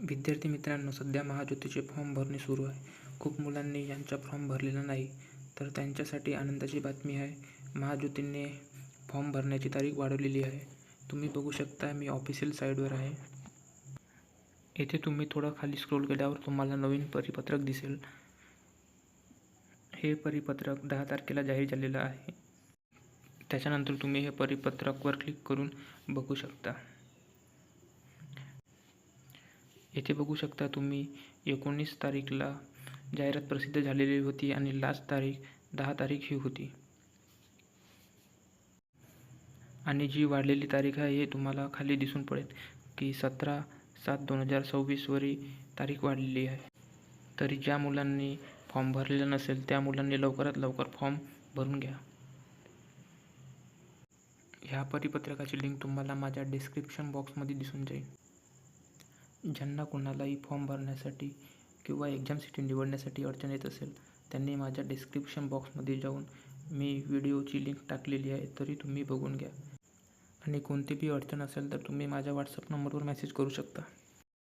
विद्यार्थी मित्रांनो, सध्या महाज्योतीचे फॉर्म भरणे सुरू आहे. खूप मुलांनी यांचा फॉर्म भरलेला नाही, तर त्यांच्यासाठी आनंदाची बातमी आहे. महाज्योतीने फॉर्म भरण्याची तारीख वाढवलेली आहे. तुम्ही बघू शकता, मी ऑफिशियल साईटवर आहे. येथे तुम्ही थोडं खाली स्क्रोल केल्यावर तुम्हाला नवीन परिपत्रक दिसेल. हे परिपत्रक 10 तारखेला जाहीर झालेलं आहे. त्याच्यानंतर तुम्ही हे परिपत्रकवर क्लिक करून बघू शकता. येथे बघू शकता तुम्ही 19 तारीखला जाहिरात प्रसिद्ध झालेली होती आणि लास्ट तारीख 10 तारीख ही होती. आणि जी वाढलेली तारीख आहे हे तुम्हाला खाली दिसून पडेल की 17/7/2026 वरी तारीख वाढलेली आहे. तरी ज्या मुलांनी फॉर्म भरलेला नसेल त्या मुलांनी लवकरात लवकर फॉर्म भरून घ्या. ह्या परिपत्रकाची लिंक तुम्हाला माझ्या डिस्क्रिप्शन बॉक्समध्ये दिसून जाईल. ज्यांना कोणालाही फॉर्म भरण्यासाठी किंवा एक्झाम सिटी निवडण्यासाठी अडचण येत असेल त्यांनी माझ्या डिस्क्रिप्शन बॉक्समध्ये जाऊन मी व्हिडिओची लिंक टाकलेली आहे, तरी तुम्ही बघून घ्या. आणि कोणती बी अडचण असेल तर तुम्ही माझ्या व्हॉट्सअप नंबरवर मेसेज करू शकता.